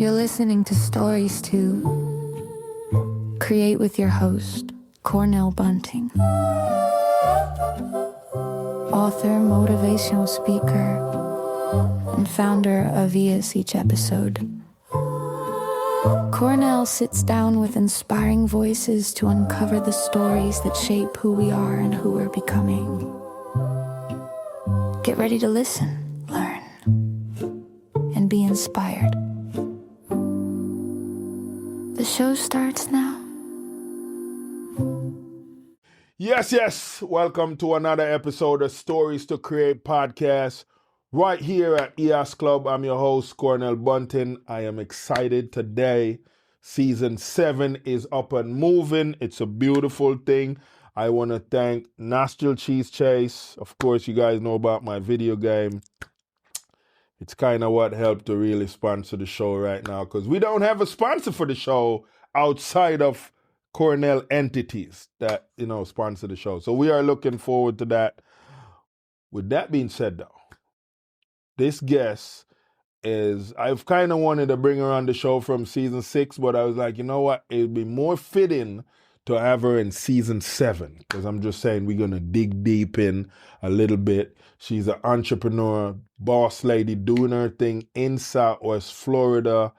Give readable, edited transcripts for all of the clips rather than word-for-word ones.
You're listening to Stories to Create with your host, Cornell Bunting. Author, motivational speaker, and founder of ES Each Episode. Cornell sits down with inspiring voices to uncover the stories that shape who we are and who we're becoming. Get ready to listen, learn, and be inspired. The show starts now. Yes. Welcome to another episode of Stories to Create podcast right here at ES Club. I'm your host, Cornell Bunting. I am excited today. Season 7 is up and moving. It's a beautiful thing. I want to thank Nostril Cheese Chase. Of course, you guys know about my video game. It's kind of what helped to really sponsor the show right now because we don't have a sponsor for the show outside of Cornell entities that, sponsor the show. So we are looking forward to that. With that being said, though, this guest I've kind of wanted to bring her on the show from season 6, but I was like, you know what? It'd be more fitting to have her in season 7 because I'm just saying we're going to dig deep in a little bit. She's an entrepreneur, boss lady, doing her thing in Southwest Florida.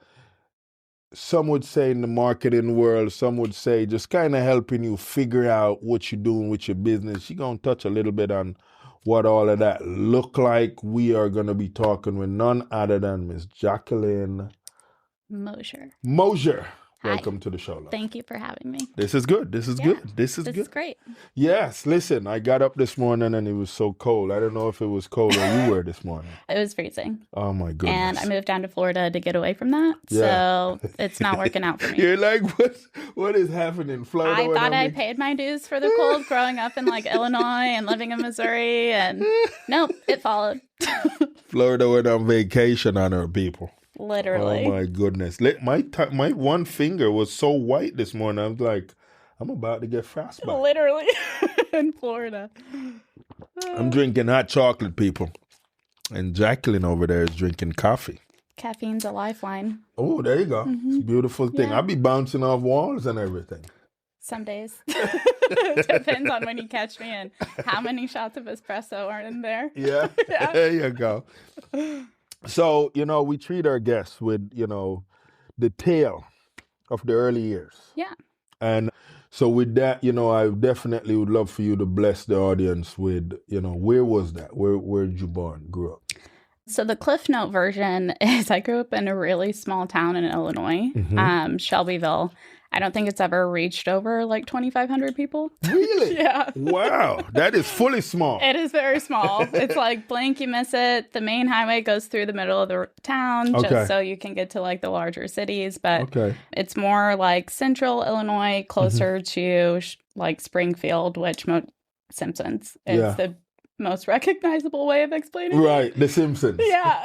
Some would say in the marketing world, some would say just kind of helping you figure out what you're doing with your business. She's going to touch a little bit on what all of that look like. We are going to be talking with none other than Miss Jacquelyn Mosier. Welcome to the show, love. Thank you for having me. This is good. This is good. This is great. Yes. Listen, I got up this morning and it was so cold. I don't know if it was cold where you were this morning. It was freezing. Oh, my goodness. And I moved down to Florida to get away from that. Yeah. So it's not working out for me. You're like, what is happening in Florida? I thought I paid my dues for the cold growing up in Illinois and living in Missouri. And nope, it followed. Florida went on vacation on her people. Literally. Oh, my goodness. My one finger was so white this morning. I was like, I'm about to get frostbite. Literally. In Florida. I'm drinking hot chocolate, people. And Jacquelyn over there is drinking coffee. Caffeine's a lifeline. Oh, there you go. Mm-hmm. It's a beautiful thing. Yeah. I'll be bouncing off walls and everything. Some days. Depends on when you catch me and how many shots of espresso are in there. Yeah. Yeah. There you go. So, we treat our guests with, the tale of the early years. Yeah. And so with that, I definitely would love for you to bless the audience with, where was that? Where did you grew up? So the Cliff Note version is I grew up in a really small town in Illinois, Shelbyville. I don't think it's ever reached over 2,500 people. Really? Yeah. Wow. That is fully small. It is very small. It's blink, you miss it. The main highway goes through the middle of the town just so you can get to the larger cities. But it's more central Illinois, closer to Springfield, which Simpsons is the most recognizable way of explaining it. Right, The Simpsons. Yeah.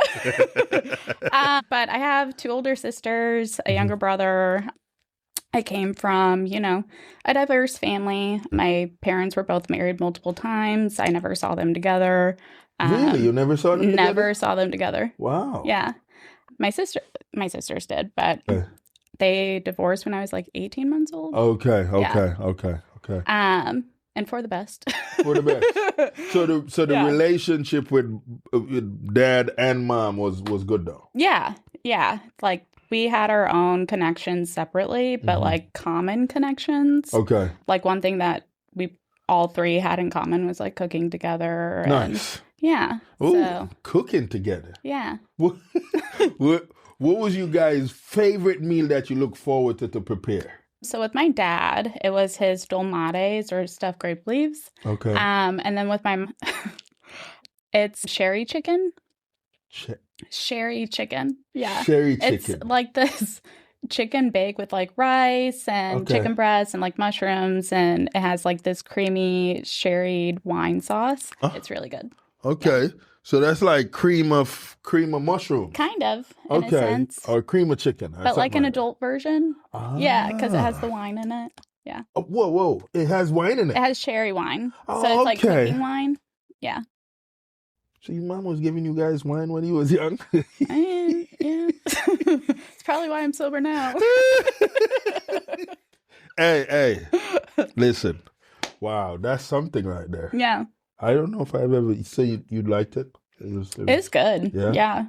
But I have 2 older sisters, a younger brother. I came from, a diverse family. My parents were both married multiple times. I never saw them together. Really? You never saw them together? Never saw them together. Wow. Yeah. My sisters did, but they divorced when I was 18 months old. Okay. And for the best. For the best. So the relationship with dad and mom was good though. Yeah. Yeah. We had our own connections separately, but common connections. Okay. One thing that we all 3 had in common was cooking together. Nice. Yeah. Ooh, so cooking together. Yeah. What was you guys' favorite meal that you look forward to prepare? So with my dad, it was his dolmades or stuffed grape leaves. Okay. And then with my it's sherry chicken. Sherry chicken. Yeah. Sherry chicken. It's this chicken bake with rice and chicken breast and mushrooms, and it has this creamy sherried wine sauce. It's really good. Okay. Yeah. So that's cream of mushroom. Kind of, in a sense. Or cream of chicken. But an adult version. Yeah, because it has the wine in it. Yeah. Oh, whoa. It has wine in it? It has sherry wine. So it's cooking wine. Yeah. So your mom was giving you guys wine when you was young? Yeah. It's probably why I'm sober now. Hey, listen. Wow, that's something right there. Yeah. I don't know if I've ever say you liked it. It's good. Yeah.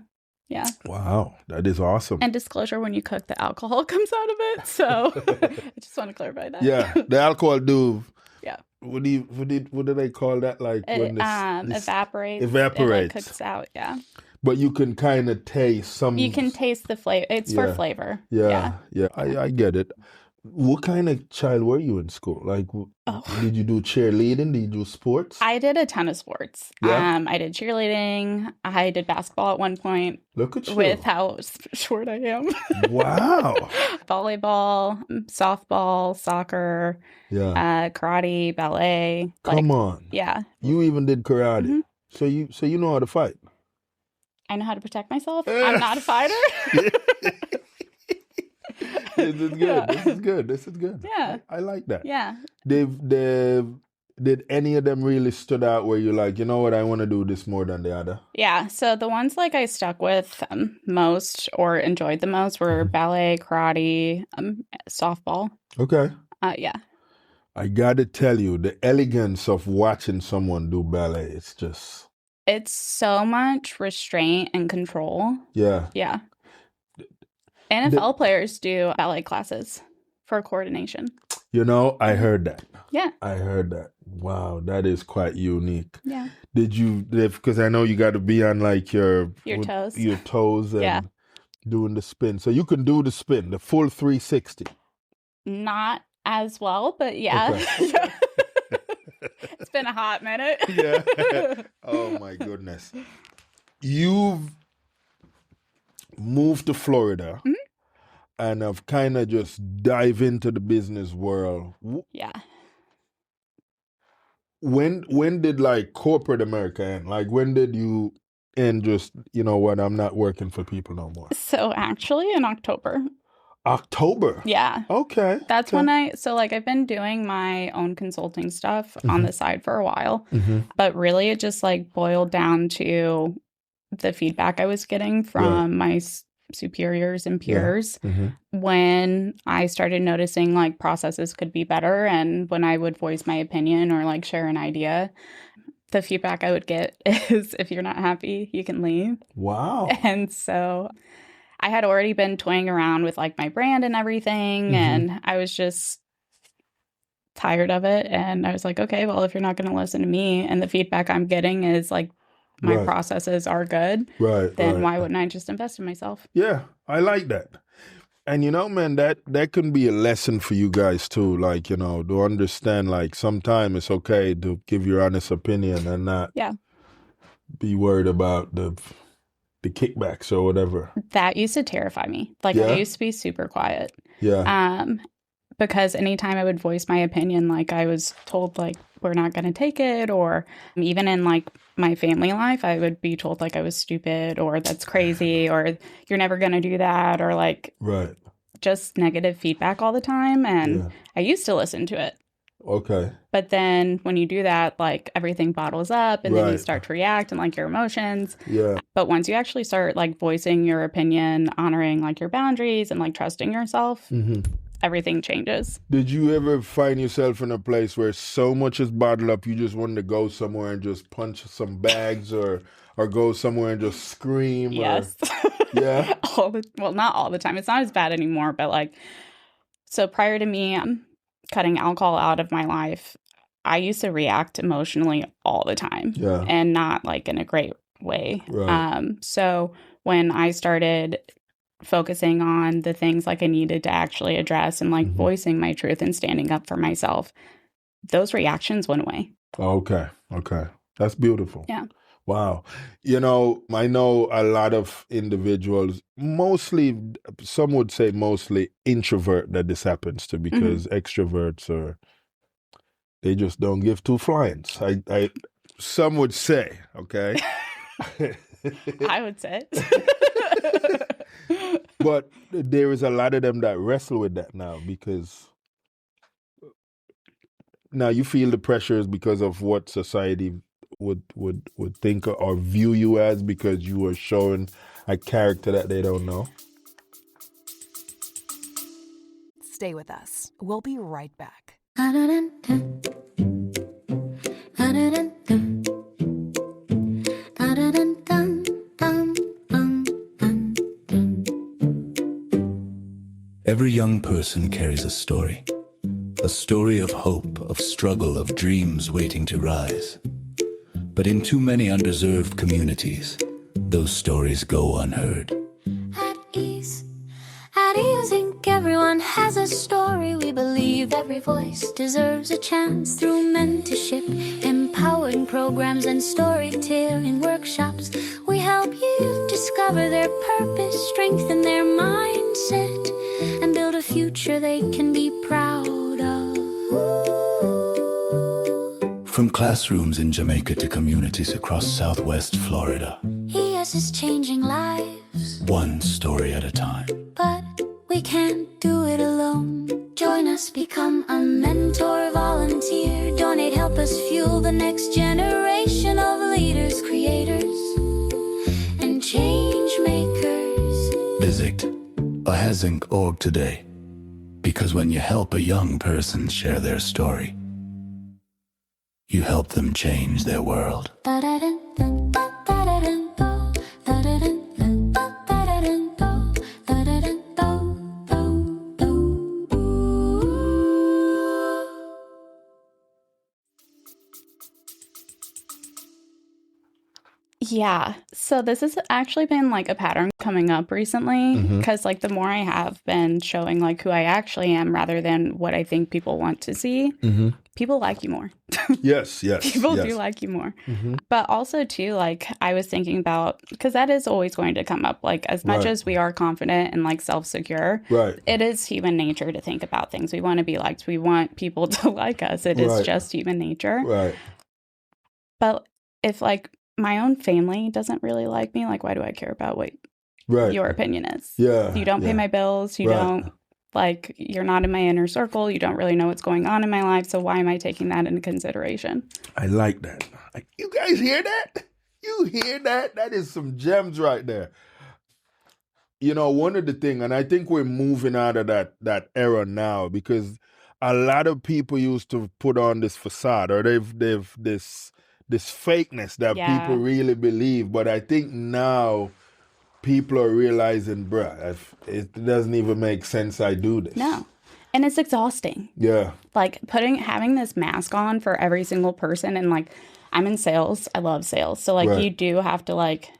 Wow, that is awesome. And disclosure, when you cook, the alcohol comes out of it. So I just want to clarify that. Yeah, the alcohol do. Yeah. What do they call that? Like it when evaporates. Evaporates. It like cooks out. Yeah. But you can kind of taste some. You can taste the flavor. It's for flavor. Yeah. I get it. What kind of child were you in school? Like, did you do cheerleading? Did you do sports? I did a ton of sports. Yeah. I did cheerleading. I did basketball at one point. Look at you. With how short I am. Wow. Volleyball, softball, soccer, karate, ballet. Come on. Yeah. You even did karate. Mm-hmm. So you know how to fight. I know how to protect myself. I'm not a fighter. This is good. This is good. Yeah. I like that. Yeah. Did any of them really stood out where you're like, you know what, I want to do this more than the other? Yeah. So the ones like I stuck with most or enjoyed the most were ballet, karate, softball. Okay. Yeah. I got to tell you, the elegance of watching someone do ballet, it's so much restraint and control. Yeah. Yeah. NFL players do ballet classes for coordination. You know, I heard that. Yeah. I heard that. Wow, that is quite unique. Yeah. Because I know you got to be on like your toes. Your toes and doing the spin. So you can do the spin, the full 360. Not as well, but yeah. Okay. It's been a hot minute. Yeah. Oh my goodness. You've moved to Florida and have kind of just dive into the business world. Yeah. When did like corporate America end? Like when did you end just, you know what, I'm not working for people no more? So actually in October. October? Yeah. Okay. That's when I've been doing my own consulting stuff on the side for a while, but really it just like boiled down to the feedback I was getting from my superiors and peers when I started noticing like processes could be better. And when I would voice my opinion or like share an idea, the feedback I would get is, if you're not happy, you can leave. Wow. And so I had already been toying around with like my brand and everything. And I was just tired of it. And I was like, okay, well, if you're not going to listen to me and the feedback I'm getting is like, my processes are good, then why wouldn't I just invest in myself? Yeah, I like that. And you know, man, that can be a lesson for you guys too. Like, you know, to understand like sometimes it's okay to give your honest opinion and not be worried about the kickbacks or whatever. That used to terrify me. Like I used to be super quiet. Yeah. Because anytime I would voice my opinion, like I was told like, we're not going to take it. Or even in like my family life, I would be told like I was stupid or that's crazy or you're never going to do that or like just negative feedback all the time. And I used to listen to it. Okay. But then when you do that, like everything bottles up and then you start to react and like your emotions. Yeah. But once you actually start like voicing your opinion, honoring like your boundaries and like trusting yourself, everything changes. Did you ever find yourself in a place where so much is bottled up you just wanted to go somewhere and just punch some bags or go somewhere and just scream? Yes. Yeah? Well, not all the time. It's not as bad anymore, but like, so prior to me cutting alcohol out of my life, I used to react emotionally all the time and not like in a great way. Right. So when I started focusing on the things like I needed to actually address and like voicing my truth and standing up for myself, those reactions went away. Okay. That's beautiful. Yeah. Wow. You know, I know a lot of individuals, mostly, some would say mostly introvert that this happens to because extroverts they just don't give two flyings. Some would say, okay? I would say. But there is a lot of them that wrestle with that now because now you feel the pressures because of what society would think or view you as because you are showing a character that they don't know? Stay with us. We'll be right back. Every young person carries a story of hope, of struggle, of dreams waiting to rise. But in too many underserved communities, those stories go unheard. At ease, Inc. Everyone has a story. We believe every voice deserves a chance through mentorship, empowering programs, and storytelling workshops. We help youth discover their purpose, strengthen their mindset, and build a future they can be proud of. From classrooms in Jamaica to communities across Southwest Florida, ES is changing lives, one story at a time. but we can't do it alone. Join us, become a mentor, volunteer, donate, help us fuel the next generation of leaders, creators, and change makers. Visit ahas.org today, because when you help a young person share their story, you help them change their world. Yeah. So this has actually been like a pattern coming up recently because like the more I have been showing like who I actually am rather than what I think people want to see, people like you more. Yes. People do like you more. But also too, like I was thinking about, because that is always going to come up, like as much as we are confident and like self-secure, it is human nature to think about things. We want to be liked. We want people to like us. It is just human nature. Right. But if like my own family doesn't really like me, like why do I care about what your opinion is? Yeah. You don't pay my bills. You don't, like, you're not in my inner circle. You don't really know what's going on in my life. So why am I taking that into consideration? I like that. Like, you guys hear that? You hear that? That is some gems right there. You know, one of the things, and I think we're moving out of that era now, because a lot of people used to put on this facade, or they've this fakeness that people really believe. But I think now people are realizing, bruh, it doesn't even make sense I do this. No. And it's exhausting. Yeah. Like having this mask on for every single person. And like, I'm in sales. I love sales. So like you do have to like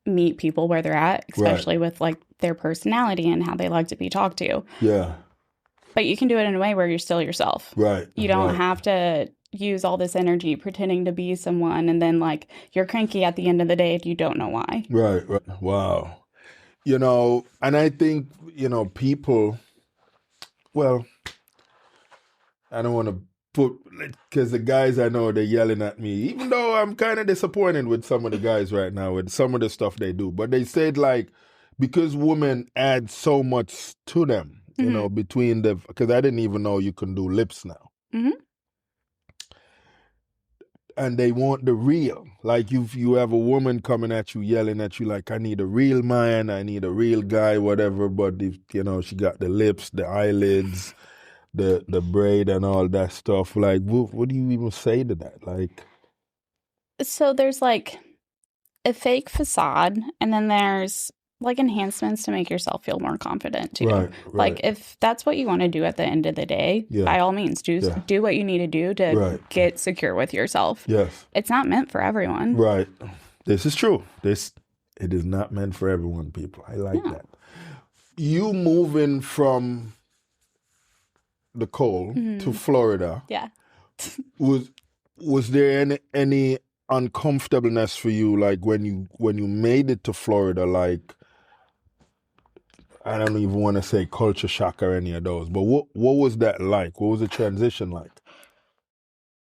meet people where they're at, especially with like their personality and how they like to be talked to. Yeah. But you can do it in a way where you're still yourself. Right. You don't have to use all this energy pretending to be someone, and then like you're cranky at the end of the day and you don't know why. Right. Wow. You know, and I think, you know, people, well, I don't want to put, because the guys I know, they're yelling at me, even though I'm kind of disappointed with some of the guys right now, with some of the stuff they do. But they said like, because women add so much to them, you know, between because I didn't even know you can do lips now. And they want the real. Like you have a woman coming at you, yelling at you like, I need a real man, I need a real guy, whatever. But, you know, she got the lips, the eyelids, the braid and all that stuff. Like, what do you even say to that? Like, so there's like a fake facade, and then there's like enhancements to make yourself feel more confident too. Right. Like if that's what you want to do at the end of the day, by all means, do what you need to do to get secure with yourself. Yes. It's not meant for everyone. Right. This is true. It is not meant for everyone, people. I like that. You moving from the cold to Florida. Yeah. Was there any uncomfortableness for you, like when you made it to Florida? Like, I don't even want to say culture shock or any of those, but what was that like? What was the transition like?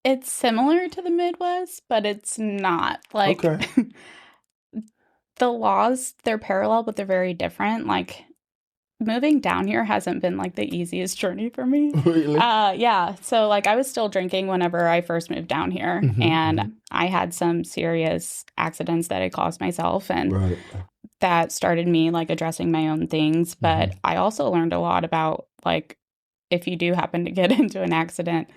It's similar to the Midwest, but it's not. Like, the laws, they're parallel, but they're very different. Like, moving down here hasn't been like the easiest journey for me. Really? Yeah. So like I was still drinking whenever I first moved down here, and I had some serious accidents that I caused myself, and that started me like addressing my own things. But I also learned a lot about like if you do happen to get into an accident,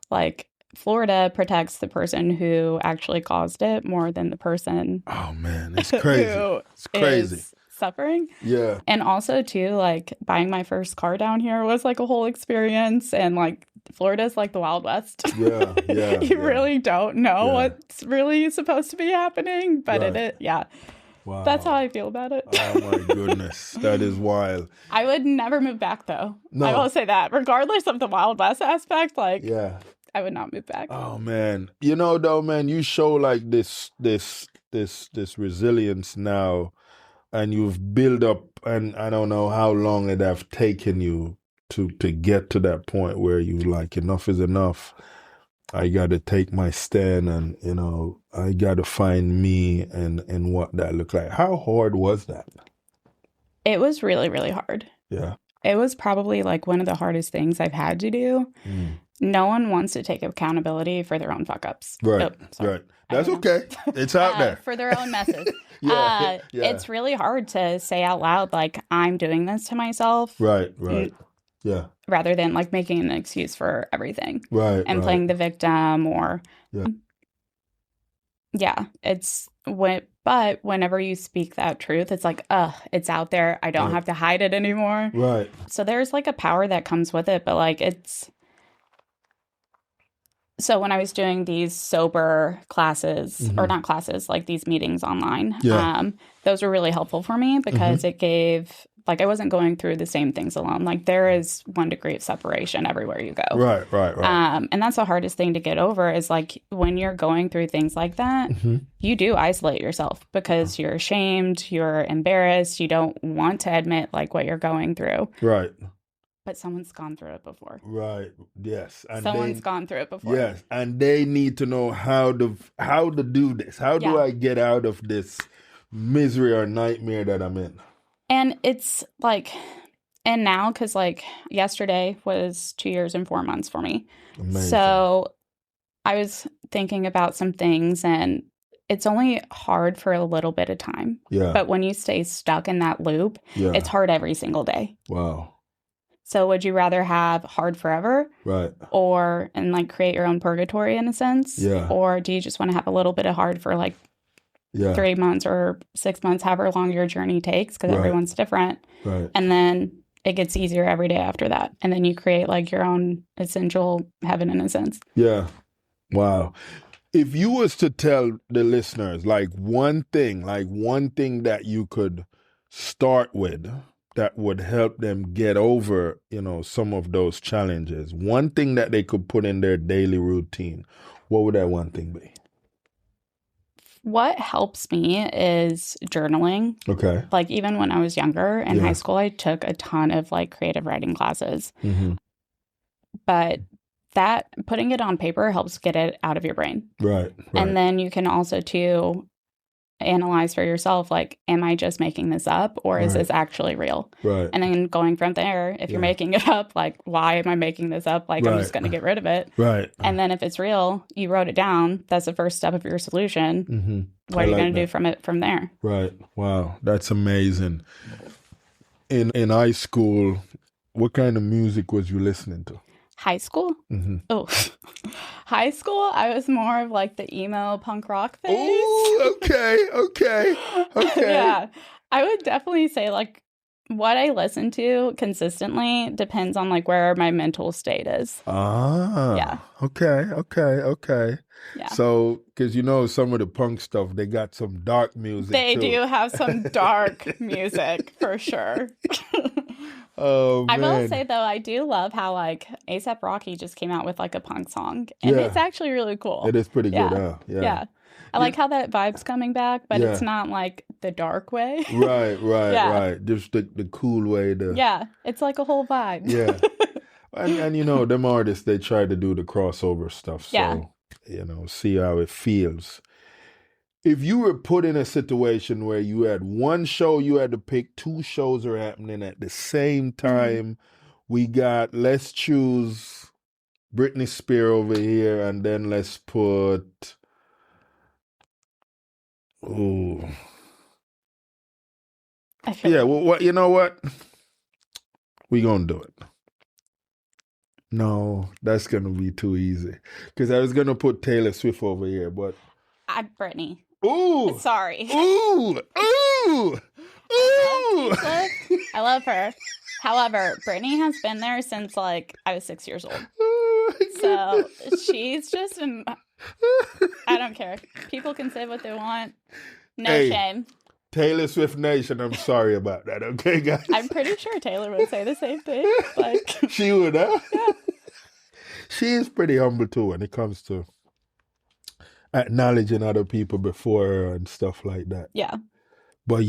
like Florida protects the person who actually caused it more than the person. Oh man, it's crazy. It's crazy. Suffering. Yeah. And also too, like buying my first car down here was like a whole experience, and like Florida's like the Wild West. Yeah. You really don't know what's really supposed to be happening, but Wow. That's how I feel about it. Oh my goodness, that is wild. I would never move back though. No. I will say that, regardless of the Wild West aspect, like I would not move back. Oh man, you know though, man, you show like this resilience now. And you've built up, and I don't know how long it have taken you to get to that point where you like, enough is enough. I got to take my stand, and you know, I got to find me and what that looked like. How hard was that? It was really, really hard. Yeah. It was probably like one of the hardest things I've had to do. No one wants to take accountability for their own fuck ups. Right. Right. That's okay. It's out there. For their own messes. It's really hard to say out loud, like, I'm doing this to myself. Right. Yeah. Rather than like making an excuse for everything. Right. And playing the victim or. But whenever you speak that truth, it's like, it's out there. I don't have to hide it anymore. Right. So there's like a power that comes with it, but like so when I was doing these sober classes, or not classes, like these meetings online, those were really helpful for me because it gave, like, I wasn't going through the same things alone. Like, there is 1 degree of separation everywhere you go. Right. And that's the hardest thing to get over is, like, when you're going through things like that, you do isolate yourself because you're ashamed, you're embarrassed, you don't want to admit, like, what you're going through. Right. But someone's gone through it before. Right. Yes. And someone's gone through it before. Yes. And they need to know how to do this. How do I get out of this misery or nightmare that I'm in? And it's like, and now, because like yesterday was 2 years and 4 months for me. Amazing. So I was thinking about some things, and it's only hard for a little bit of time. Yeah. But when you stay stuck in that loop, it's hard every single day. Wow. So would you rather have hard forever? Right. And like create your own purgatory in a sense? Yeah. Or do you just want to have a little bit of hard for like 3 months or 6 months, however long your journey takes, because everyone's different. Right. And then it gets easier every day after that. And then you create like your own essential heaven in a sense. Yeah. Wow. If you was to tell the listeners like one thing that you could start with that would help them get over, you know, some of those challenges, one thing that they could put in their daily routine, what would that one thing be? What helps me is journaling. Okay. Like even when I was younger in high school, I took a ton of like creative writing classes. But that putting it on paper helps get it out of your brain. Right. And then you can also too analyze for yourself, like, am I just making this up or is this actually real? Right. And then going from there, if you're making it up, like, why am I making this up? Like, I'm just going to get rid of it. Right. And then if it's real, you wrote it down. That's the first step of your solution. What are you going to do from there? Right. Wow. That's amazing. In high school, what kind of music was you listening to? High school? Oh, high school, I was more of like the emo punk rock phase. Oh, okay. Yeah. I would definitely say like what I listen to consistently depends on like where my mental state is. Yeah. Okay. Yeah. So, because you know some of the punk stuff, they got some dark music. They too. do have some dark music for sure. Oh, man. I will say though, I do love how like A$AP Rocky just came out with like a punk song, and it's actually really cool. It is pretty good, huh? Yeah. I like how that vibe's coming back, but it's not like the dark way. Right. Just the cool way to. Yeah, it's like a whole vibe. Yeah. And you know, them artists, they try to do the crossover stuff. So, you know, see how it feels. if you were put in a situation where you had one show, you had to pick, two shows are happening at the same time. We got, let's choose Britney Spears over here, and then let's put, well, you know what? We gonna do it. No, that's gonna be too easy. Because I was gonna put Taylor Swift over here, but Britney. Ooh, sorry. Ooh. I love her. However, Britney has been there since like I was 6 years old. So she's just, I don't care. People can say what they want. No shame. Taylor Swift Nation, I'm sorry about that, okay, guys? I'm pretty sure Taylor would say the same thing. Like, she would, huh? Yeah. She is pretty humble, too, when it comes to acknowledging other people before her and stuff like that. Yeah. But,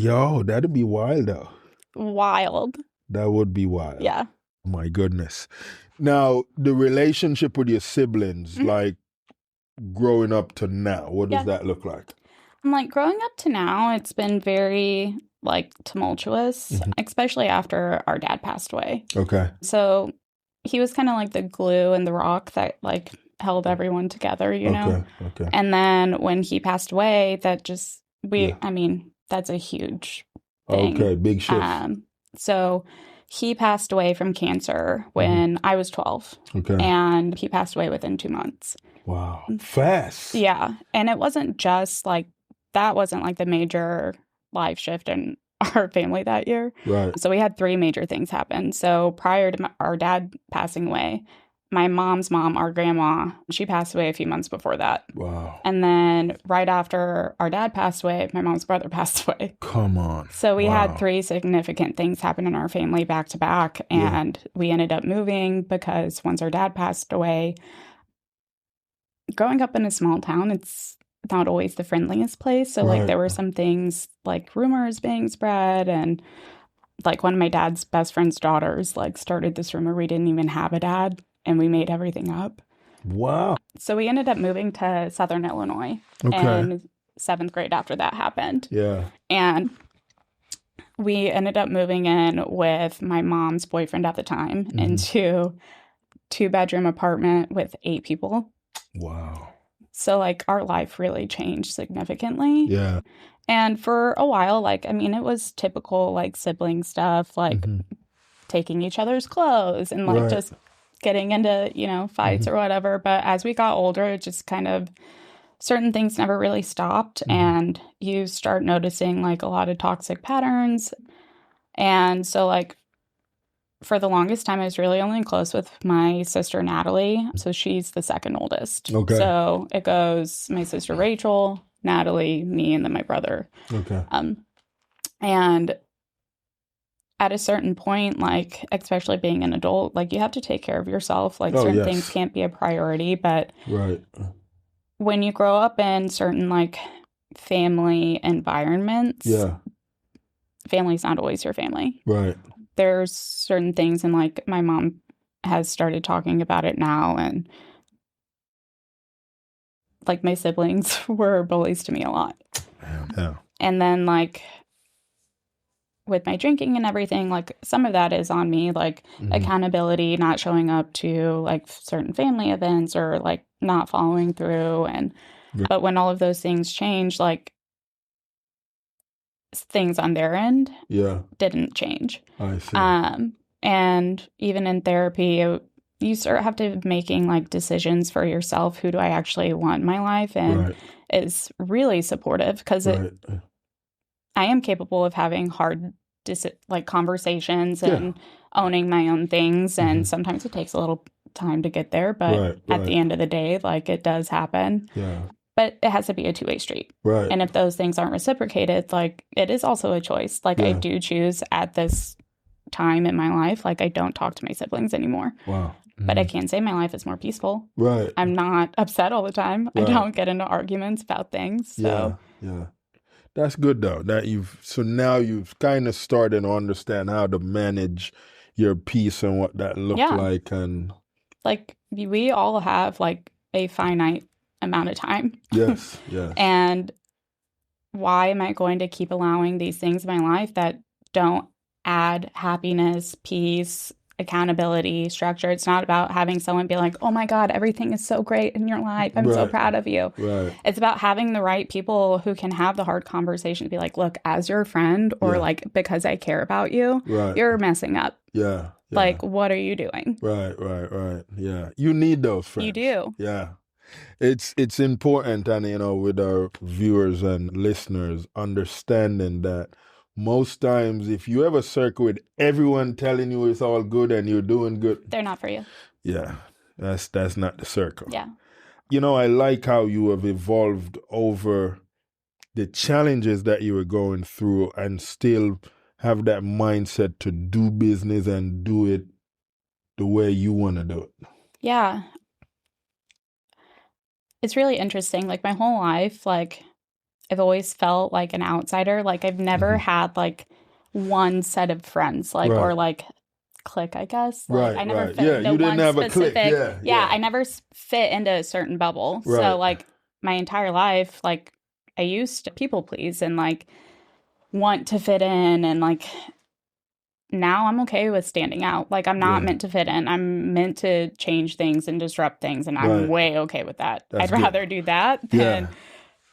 that'd be wild, though. Wild. That would be wild. Yeah. My goodness. Now, the relationship with your siblings, like growing up to now, what does that look like? I'm like, growing up to now, it's been very like tumultuous, especially after our dad passed away. Okay. So he was kind of like the glue and the rock that like held everyone together, you know? Okay. And then when he passed away, that just, I mean, that's a huge thing. Okay, big shift. So he passed away from cancer when I was 12. Okay. And he passed away within 2 months. Wow. Fast. Yeah. And it wasn't just like, that wasn't like the major life shift in our family that year. Right. So we had 3 major things happen. So prior to our dad passing away, my mom's mom, our grandma, she passed away a few months before that. Wow. And then right after our dad passed away, my mom's brother passed away. Come on. So we had 3 significant things happen in our family back to back. And we ended up moving because once our dad passed away, growing up in a small town, it's not always the friendliest place. So like there were some things like rumors being spread, and like one of my dad's best friend's daughters like started this rumor we didn't even have a dad and we made everything up. Wow. So we ended up moving to Southern Illinois in 7th grade after that happened. Yeah. And we ended up moving in with my mom's boyfriend at the time into 2-bedroom apartment with 8 people. Wow. So, like, our life really changed significantly. Yeah. And for a while, like, I mean, it was typical, like, sibling stuff, like taking each other's clothes and, like, just getting into, you know, fights or whatever. But as we got older, it just kind of, certain things never really stopped. And you start noticing, like, a lot of toxic patterns. And so, like, for the longest time, I was really only close with my sister, Natalie. So she's the second oldest. Okay. So it goes my sister, Rachel, Natalie, me, and then my brother. Okay. And at a certain point, like, especially being an adult, like, you have to take care of yourself. Like, certain things can't be a priority. But when you grow up in certain, like, family environments, family's not always your family. Right. There's certain things, and like my mom has started talking about it now, and like my siblings were bullies to me a lot. Yeah. And then like with my drinking and everything, like some of that is on me, like accountability, not showing up to like certain family events or like not following through. And but when all of those things change, like things on their end didn't change. I see. And even in therapy, you start have to making like decisions for yourself. Who do I actually want in my life? And it's really supportive because I am capable of having hard like conversations and owning my own things. And sometimes it takes a little time to get there, but at the end of the day, like it does happen. Yeah. But it has to be a 2-way street. Right. And if those things aren't reciprocated, like it is also a choice. Like I do choose at this time in my life, like I don't talk to my siblings anymore. Wow. But I can say my life is more peaceful. Right. I'm not upset all the time. I don't get into arguments about things. So yeah. That's good though. So now you've kind of started to understand how to manage your peace and what that looked like. And like we all have like a finite amount of time. Yes. And why am I going to keep allowing these things in my life that don't add happiness, peace, accountability, structure? It's not about having someone be like, oh my God, everything is so great in your life. I'm so proud of you. Right. It's about having the right people who can have the hard conversation to be like, look, as your friend, or like, because I care about you, you're messing up. Yeah. Like, what are you doing? Right. Yeah. You need those friends. You do. Yeah. It's important, and, you know, with our viewers and listeners, understanding that most times if you have a circle with everyone telling you it's all good and you're doing good, they're not for you. Yeah. That's not the circle. Yeah. You know, I like how you have evolved over the challenges that you were going through and still have that mindset to do business and do it the way you want to do it. Yeah. It's really interesting. Like, my whole life, like, I've always felt like an outsider. Like, I've never had like one set of friends, like, or like clique, I guess. Like, I never fit into you didn't one have specific. A clique. I never fit into a certain bubble. So like my entire life, like, I used to people please and like want to fit in, and like now I'm okay with standing out. Like, I'm not meant to fit in. I'm meant to change things and disrupt things, and I'm way okay with that. I'd rather do that than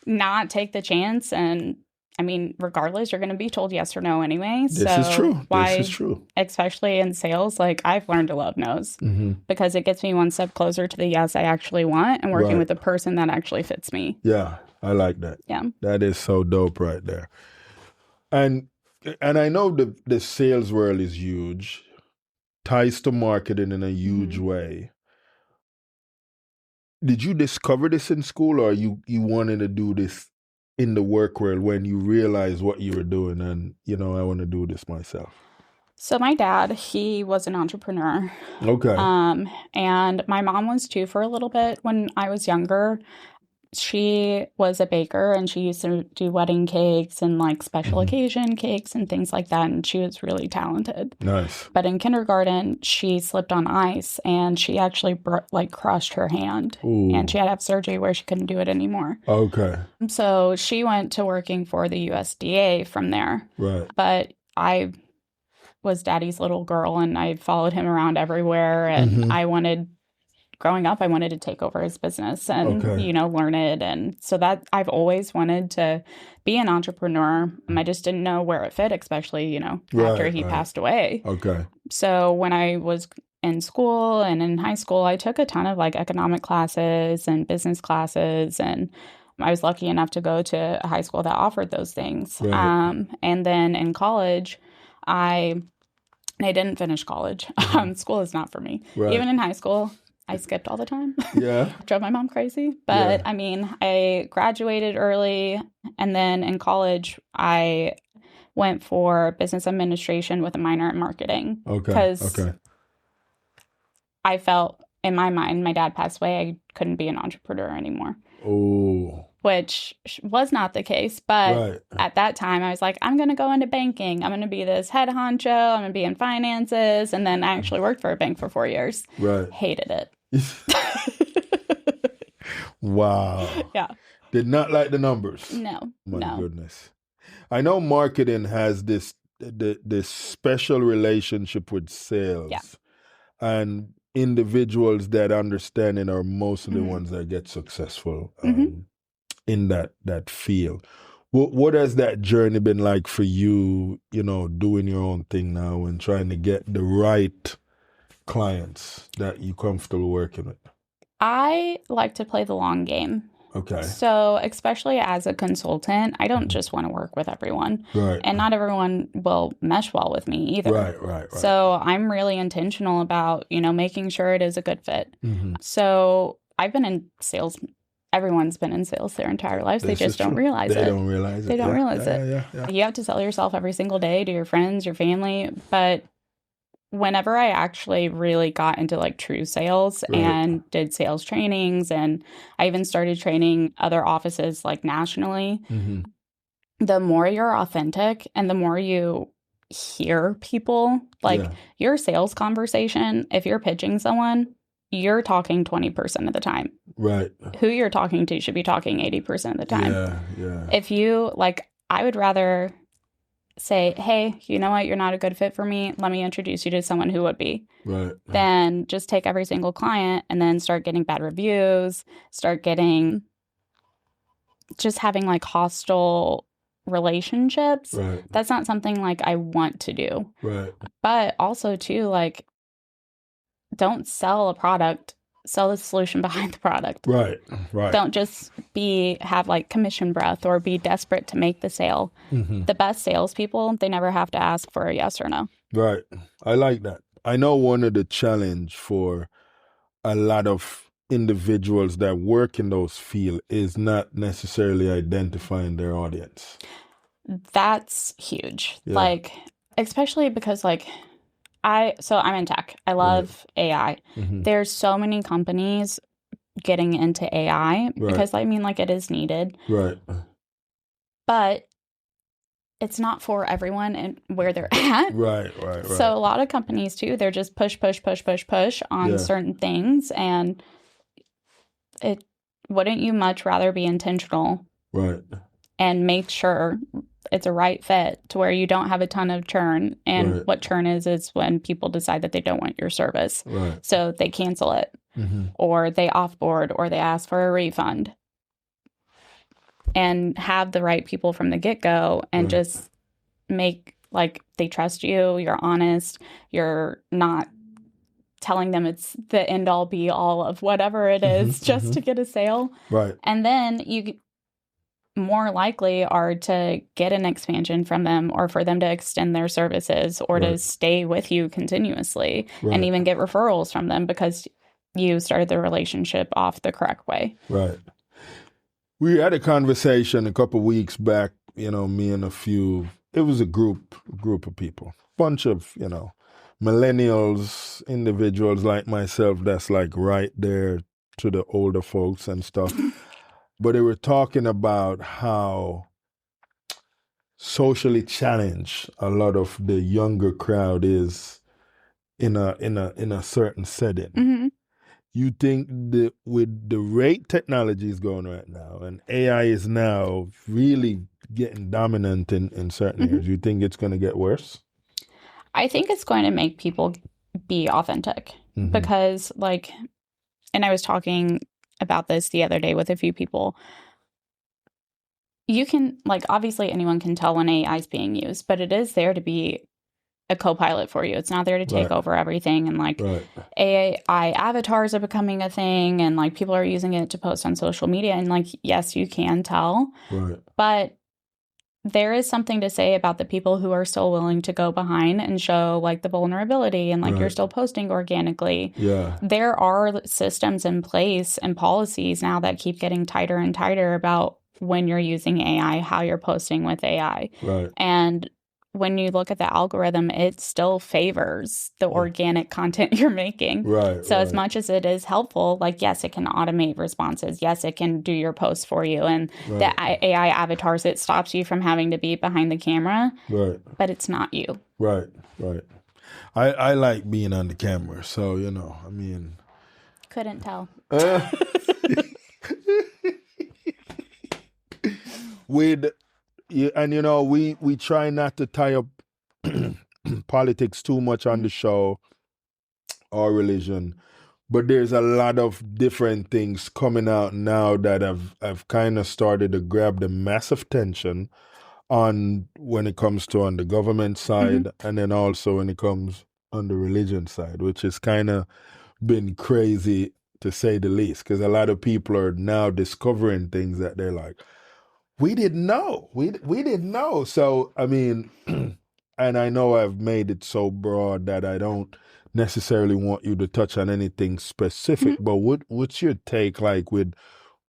not take the chance. And I mean, regardless, you're going to be told yes or no anyway. This is true. Especially in sales, like, I've learned to love no's because it gets me one step closer to the yes I actually want, and working with a person that actually fits me. Yeah, I like that. Yeah. That is so dope right there. And I know the sales world is huge, ties to marketing in a huge way. Did you discover this in school, or you wanted to do this in the work world when you realized what you were doing and, you know, I want to do this myself? So my dad, he was an entrepreneur. Okay. And my mom was too for a little bit when I was younger. She was a baker, and she used to do wedding cakes and like special occasion cakes and things like that. And she was really talented. Nice. But in kindergarten, she slipped on ice, and she actually crushed her hand. Ooh. And she had to have surgery where she couldn't do it anymore. Okay. So she went to working for the USDA from there. Right. But I was daddy's little girl, and I followed him around everywhere. And growing up, I wanted to take over his business and, you know, learn it. And so that I've always wanted to be an entrepreneur. I just didn't know where it fit, especially, you know, after he passed away. Okay. So when I was in school and in high school, I took a ton of like economic classes and business classes, and I was lucky enough to go to a high school that offered those things. Right. And then in college, I didn't finish college. School is not for me. Right. Even in high school, I skipped all the time. Yeah. Drove my mom crazy. But I mean, I graduated early, and then in college, I went for business administration with a minor in marketing. Okay. Because I felt in my mind, my dad passed away, I couldn't be an entrepreneur anymore. Oh. Which was not the case. But at that time, I was like, I'm going to go into banking. I'm going to be this head honcho. I'm going to be in finances. And then I actually worked for a bank for 4 years. Right. Hated it. Wow. Yeah. Did not like the numbers. No. My goodness. I know marketing has this special relationship with sales. Yeah. And individuals that understand it are most of the ones that get successful in that field. What has that journey been like for you, you know, doing your own thing now and trying to get the right clients that you're comfortable working with? I like to play the long game. Okay. So especially as a consultant, I don't just want to work with everyone. Right. And not everyone will mesh well with me either. Right. So I'm really intentional about, you know, making sure it is a good fit. So I've been in sales. Everyone's been in sales their entire lives. They just don't realize it. They don't realize it. They don't realize it. Yeah. You have to sell yourself every single day to your friends, your family. But whenever I actually really got into like true sales and did sales trainings, and I even started training other offices like nationally, the more you're authentic and the more you hear people, like your sales conversation, if you're pitching someone, you're talking 20% of the time. Right. Who you're talking to should be talking 80% of the time. Yeah. If you, like, I would rather say, hey, you know what? You're not a good fit for me. Let me introduce you to someone who would be. Right. Then just take every single client and then start getting bad reviews, just having like hostile relationships. Right. That's not something like I want to do. Right. But also too, like, don't sell a product, sell the solution behind the product. Right. Don't just have like commission breath or be desperate to make the sale. The best salespeople, they never have to ask for a yes or no. Right. I like that. I know one of the challenge for a lot of individuals that work in those fields is not necessarily identifying their audience. That's huge. Yeah. Like, especially because like I'm in tech. I love AI. There's so many companies getting into AI because I mean, like, it is needed. Right. But it's not for everyone and where they're at. Right. So a lot of companies too, they're just push on certain things, and wouldn't you much rather be intentional? Right. And make sure it's a right fit to where you don't have a ton of churn. And what churn is when people decide that they don't want your service. Right. So they cancel it, or they offboard, or they ask for a refund. And have the right people from the get-go and just make, like, they trust you, you're honest, you're not telling them it's the end-all be-all of whatever it is just to get a sale. Right. And then you more likely are to get an expansion from them, or for them to extend their services, or to stay with you continuously, and even get referrals from them because you started the relationship off the correct way. Right. We had a conversation a couple of weeks back, me and it was a group of people, bunch of, millennials, individuals like myself that's like right there to the older folks and stuff. But they were talking about how socially challenged a lot of the younger crowd is in a certain setting. You think that with the rate technology is going right now, and AI is now really getting dominant in certain areas, you think it's going to get worse? I think it's going to make people be authentic because, like, and I was talking about this the other day with a few people. You can, like, obviously anyone can tell when AI is being used, but it is there to be a co-pilot for you. It's not there to take over everything. And like AI avatars are becoming a thing, and like people are using it to post on social media. And like, yes, you can tell, but there is something to say about the people who are still willing to go behind and show like the vulnerability, and like you're still posting organically. Yeah. There are systems in place and policies now that keep getting tighter and tighter about when you're using AI, how you're posting with AI. Right. And when you look at the algorithm, it still favors the organic content you're making. Right. So as much as it is helpful, like, yes, it can automate responses. Yes, it can do your posts for you. And the AI avatars, it stops you from having to be behind the camera. Right. But it's not you. Right. I like being on the camera. So, Couldn't tell. We try not to tie up politics too much on the show or religion, but there's a lot of different things coming out now that have kind of started to grab the massive attention on when it comes to on the government side, and then also when it comes on the religion side, which has kind of been crazy to say the least, because a lot of people are now discovering things that they're like, we didn't know. We didn't know. So, and I know I've made it so broad that I don't necessarily want you to touch on anything specific, but what's your take, like, with,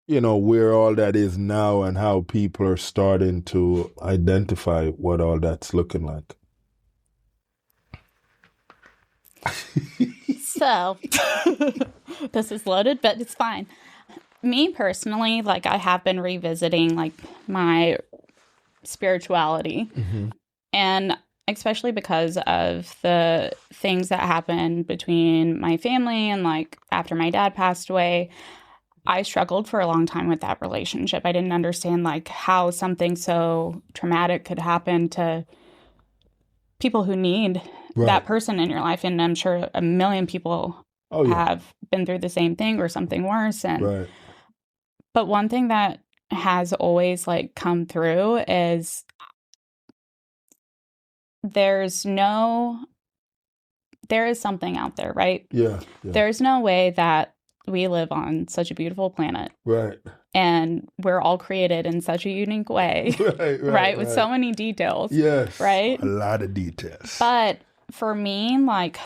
where all that is now and how people are starting to identify what all that's looking like? So, this is loaded, but it's fine. Me personally, like, I have been revisiting like my spirituality, and especially because of the things that happened between my family and like after my dad passed away, I struggled for a long time with that relationship. I didn't understand like how something so traumatic could happen to people who need that person in your life. And I'm sure a million people have been through the same thing or something worse. And but one thing that has always like come through is there is something out there, right? Yeah. There's no way that we live on such a beautiful planet. Right. And we're all created in such a unique way. right? With so many details. Yes. Right? A lot of details. But for me, like,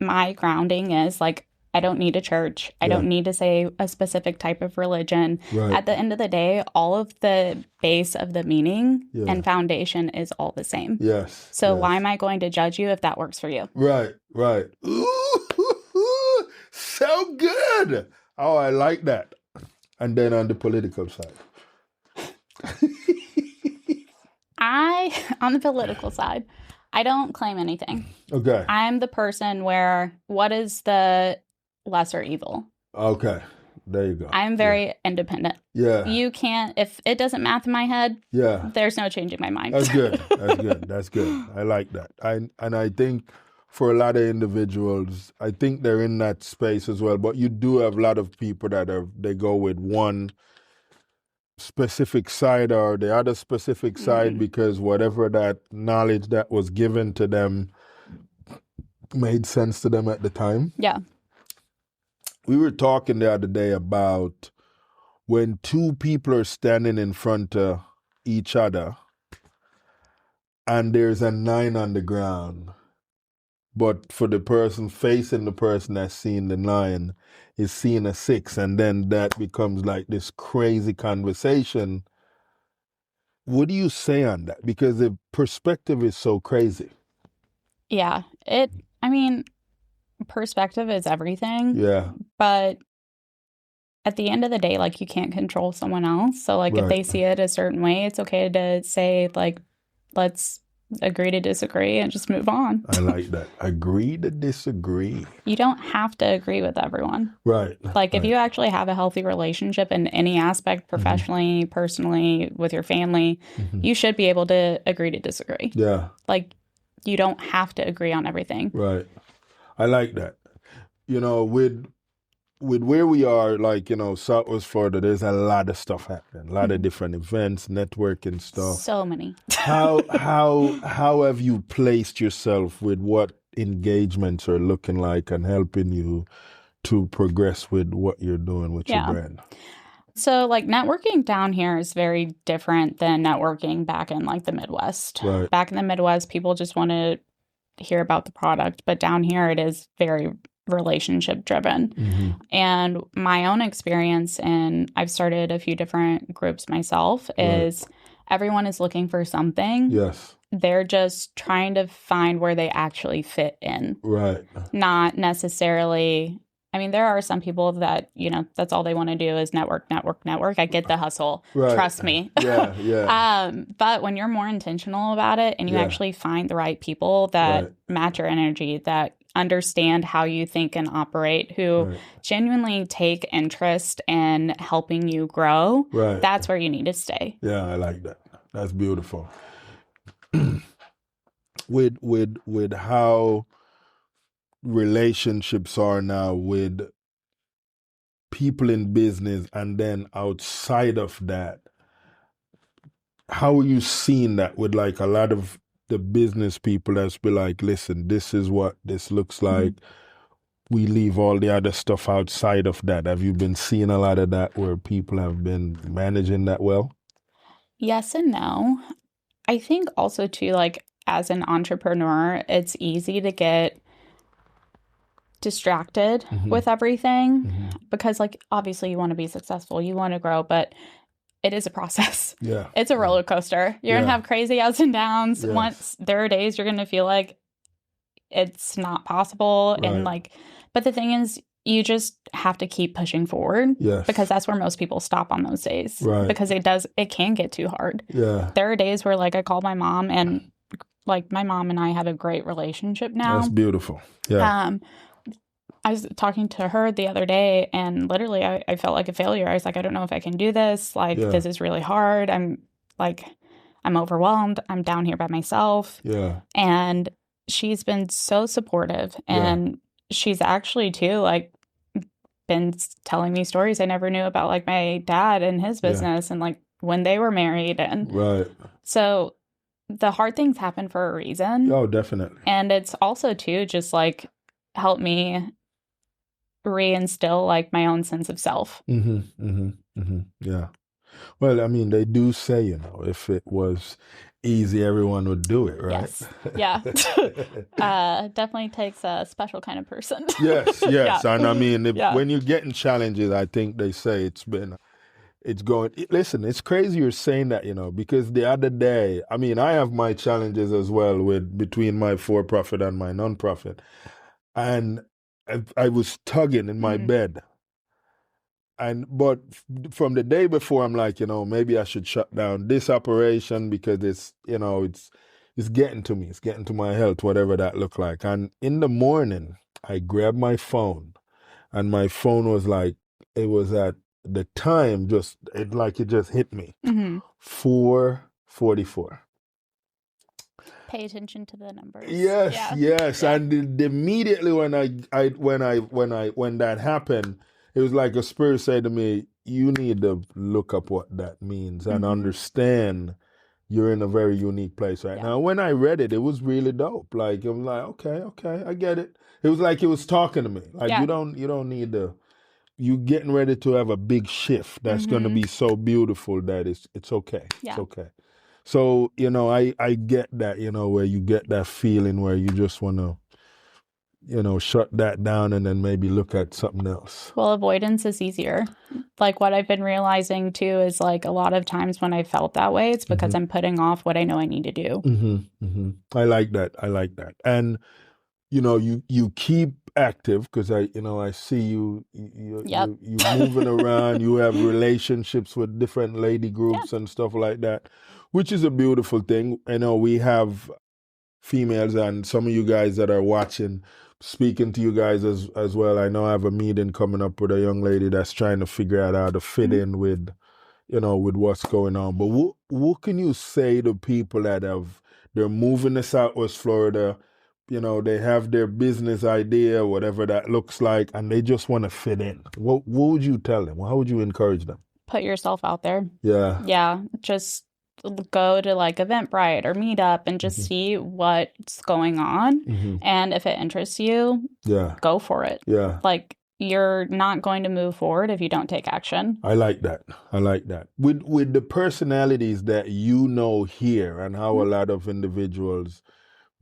my grounding is like, I don't need a church. I don't need to say a specific type of religion. At the end of the day, all of the base of the meaning and foundation is all the same. Yes. So why am I going to judge you if that works for you? Right. Ooh, so good. Oh, I like that. And then on the political side. On the political side, I don't claim anything. Okay. I'm the person where what is the lesser evil? Okay. There you go. I'm very independent. Yeah. You can't, if it doesn't math in my head, there's no changing my mind. That's good. That's good. I like that. And I think for a lot of individuals, I think they're in that space as well. But you do have a lot of people they go with one specific side or the other specific side because whatever that knowledge that was given to them made sense to them at the time. Yeah. We were talking the other day about when two people are standing in front of each other and there's a 9 on the ground, but for the person facing the person that's seeing the 9 is seeing a 6, and then that becomes like this crazy conversation. What do you say on that? Because the perspective is so crazy. Yeah. Perspective is everything. Yeah. But at the end of the day, like, you can't control someone else. So, like, if they see it a certain way, it's okay to say, like, let's agree to disagree and just move on. I like that. Agree to disagree. You don't have to agree with everyone. Right. Like, if you actually have a healthy relationship in any aspect, professionally, personally, with your family, you should be able to agree to disagree. Yeah. Like, you don't have to agree on everything. Right. I like that. You know, with where we are, like, you know, Southwest Florida, there's a lot of stuff happening, a lot of different events, networking stuff. So many. How have you placed yourself with what engagements are looking like and helping you to progress with what you're doing with your brand? So, like, networking down here is very different than networking back in, like, the Midwest. Right. Back in the Midwest, people just want to hear about the product, but down here it is very relationship driven. And my own experience, and I've started a few different groups myself, is everyone is looking for something. Yes. They're just trying to find where they actually fit in. Right. Not necessarily, I mean, there are some people that, you know, that's all they want to do is network. I get the hustle. Right. Trust me. Yeah. But when you're more intentional about it and you actually find the right people that match your energy, that understand how you think and operate, who genuinely take interest in helping you grow, that's where you need to stay. Yeah, I like that. That's beautiful. with how relationships are now with people in business and then outside of that, how are you seeing that with, like, a lot of the business people that's be like, listen, this is what this looks like. We leave all the other stuff outside of that. Have you been seeing a lot of that where people have been managing that well? Yes and no. I think also too, like, as an entrepreneur, it's easy to get distracted with everything because, like, obviously you want to be successful, you want to grow, but it is a process. Yeah. It's a roller coaster. You're going to have crazy ups and downs. Yes. Once there are days you're going to feel like it's not possible. And, like, but the thing is, you just have to keep pushing forward because that's where most people stop on those days because it can get too hard. Yeah. There are days where, like, I call my mom and like my mom and I have a great relationship now. That's beautiful. Yeah. I was talking to her the other day, and literally I felt like a failure. I was like, I don't know if I can do this. Like, this is really hard. I'm overwhelmed. I'm down here by myself. Yeah. And she's been so supportive. And she's actually, too, like, been telling me stories I never knew about, like, my dad and his business and, like, when they were married. And so the hard things happen for a reason. Oh, definitely. And it's also, too, just, like, helped me reinstill like my own sense of self. Yeah. Well, I mean, they do say, you know, if it was easy, everyone would do it, right? Yes. Yeah. Definitely takes a special kind of person. Yes. And I mean, when you're getting challenges, I think they say listen, it's crazy you're saying that, you know, because the other day, I mean, I have my challenges as well between my for-profit and my non-profit. And I was tugging in my bed. But from the day before, I'm like, you know, maybe I should shut down this operation because it's, you know, it's getting to me. It's getting to my health, whatever that looked like. And in the morning, I grabbed my phone, and my phone was like, it was at the time, it just hit me. 4:44. Pay attention to the numbers. Yes. And immediately when that happened, it was like a spirit said to me, you need to look up what that means and understand you're in a very unique place right now. When I read it, it was really dope. Like, I'm like, okay, I get it. It was like it was talking to me. Like, you don't need to, you getting ready to have a big shift that's going to be so beautiful that it's okay. It's okay. So, you know, I get that, you know, where you get that feeling where you just want to, you know, shut that down and then maybe look at something else. Well, avoidance is easier. Like what I've been realizing too is like a lot of times when I felt that way, it's because I'm putting off what I know I need to do. I like that. And, you know, you keep active because I see you moving around. You have relationships with different lady groups and stuff like that, which is a beautiful thing. I know we have females and some of you guys that are watching, speaking to you guys as well. I know I have a meeting coming up with a young lady that's trying to figure out how to fit in with, you know, with what's going on. But what can you say to people that they're moving to Southwest Florida, you know, they have their business idea, whatever that looks like, and they just want to fit in? What would you tell them? How would you encourage them? Put yourself out there. Yeah. Just go to like Eventbrite or Meetup and just see what's going on. And if it interests you, go for it. Like, you're not going to move forward if you don't take action. I like that. With the personalities that you know here and how a lot of individuals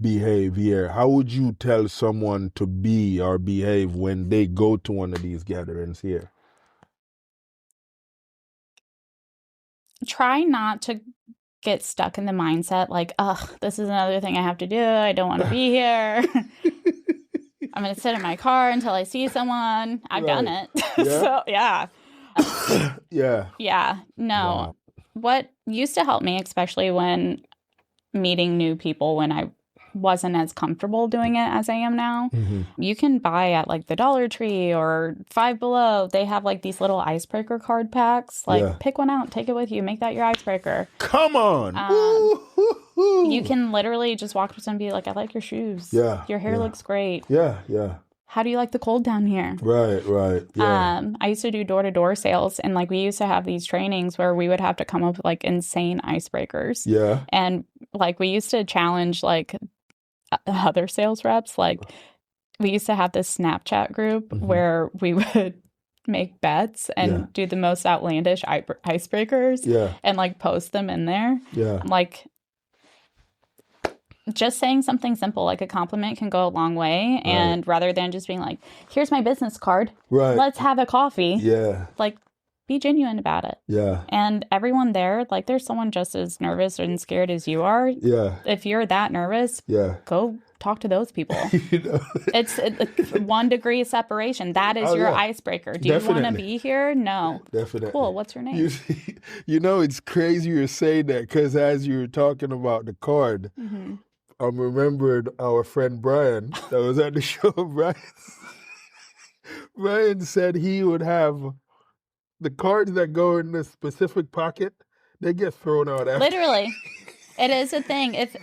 behave here, how would you tell someone to be or behave when they go to one of these gatherings here? Try not to get stuck in the mindset like, this is another thing I have to do. I don't want to be here. I'm going to sit in my car until I see someone. I've done it. So, no. Wow. What used to help me, especially when meeting new people when I wasn't as comfortable doing it as I am now, you can buy at like the Dollar Tree or Five Below. They have like these little icebreaker card packs. Like, pick one out, take it with you, make that your icebreaker. Come on. You can literally just walk up to someone and be like, I like your shoes. Your hair looks great. How do you like the cold down here? Right. Yeah. I used to do door-to-door sales, and like we used to have these trainings where we would have to come up with like insane icebreakers. And like we used to challenge like other sales reps. Like we used to have this Snapchat group where we would make bets and do the most outlandish icebreakers and like post them in there. Like, just saying something simple like a compliment can go a long way. And rather than just being like, here's my business card, let's have a coffee. Like, be genuine about it. And everyone there, like, there's someone just as nervous and scared as you are. If you're that nervous, go talk to those people. You know? It's 1 degree separation. That is your icebreaker. Do you want to be here? No. Definitely. Cool. What's your name? You know, it's crazy you're saying that because as you're talking about the card, I'm remembering our friend Brian that was at the show. Brian said he would have the cards that go in the specific pocket, they get thrown out after. Literally. It is a thing. It's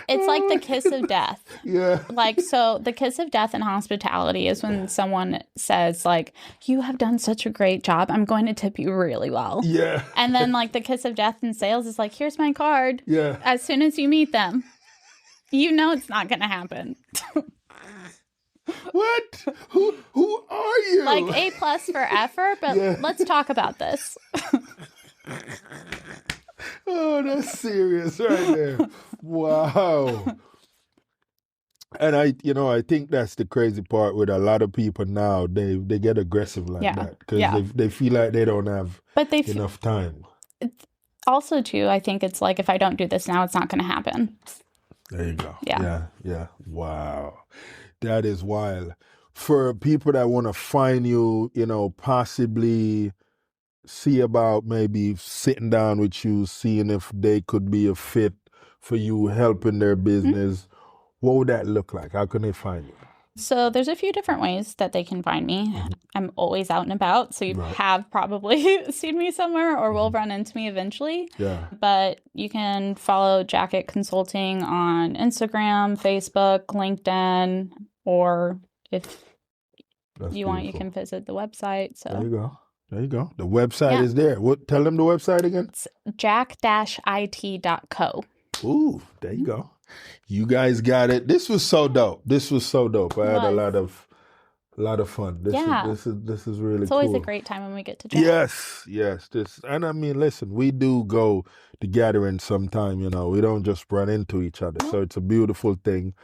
like the kiss of death. Yeah. Like, so the kiss of death in hospitality is when someone says, like, you have done such a great job. I'm going to tip you really well. Yeah. And then, like, the kiss of death in sales is like, here's my card. Yeah. As soon as you meet them, you know it's not going to happen. What? Who are you? Like, A+ for effort, but let's talk about this. Oh, that's serious right there. Wow. And I think that's the crazy part with a lot of people now. They get aggressive like that because they feel like they don't have enough time. Also, too, I think it's like, if I don't do this now, it's not going to happen. There you go. Yeah. Wow. That is wild. For people that want to find you, possibly see about maybe sitting down with you, seeing if they could be a fit for you, helping their business, what would that look like? How can they find you? So there's a few different ways that they can find me. I'm always out and about, so you have probably seen me somewhere or will run into me eventually. Yeah. But you can follow Jacket Consulting on Instagram, Facebook, LinkedIn, or if you want, you can visit the website. So There you go. The website is there. Tell them the website again. It's jack-it.co. Ooh, there you go. You guys got it. This was so dope. I had a lot of fun. This is really cool. It's always a great time when we get to chat. Yes. And I mean, listen, we do go to gatherings sometime, we don't just run into each other. So it's a beautiful thing.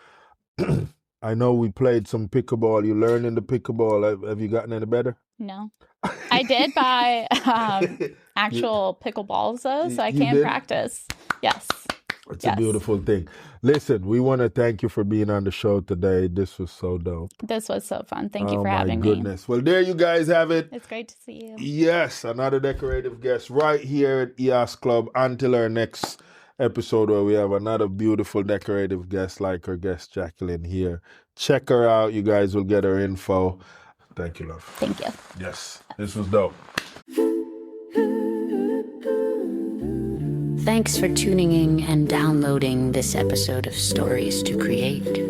I know we played some pickleball. You learning the pickleball. Have you gotten any better? No. I did buy actual pickleballs, though, so I can practice. Yes. It's a beautiful thing. Listen, we want to thank you for being on the show today. This was so dope. This was so fun. Thank you for having me. Oh, my goodness. Well, there you guys have it. It's great to see you. Yes, another decorative guest right here at EOS Club until our next episode where we have another beautiful decorative guest like our guest Jacquelyn here. Check her out. You guys will get her info. Thank you, love. Thank you. Yes, this was dope. Thanks for tuning in and downloading this episode of Stories to Create.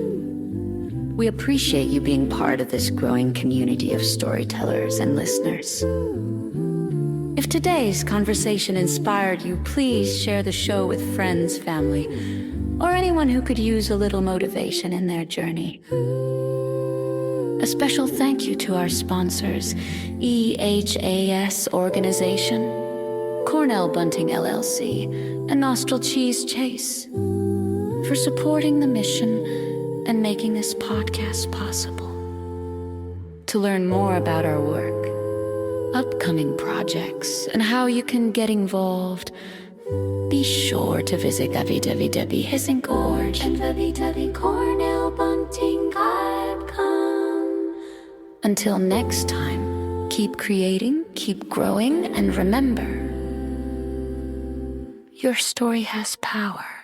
We appreciate you being part of this growing community of storytellers and listeners. If today's conversation inspired you, please share the show with friends, family, or anyone who could use a little motivation in their journey. A special thank you to our sponsors, EHAS Organization, Cornell Bunting LLC, and Nostril Cheese Chase for supporting the mission and making this podcast possible. To learn more about our work, upcoming projects, and how you can get involved, be sure to visit www.hissingorg and www.cornellbunting.com. Until next time, keep creating, keep growing, and remember, your story has power.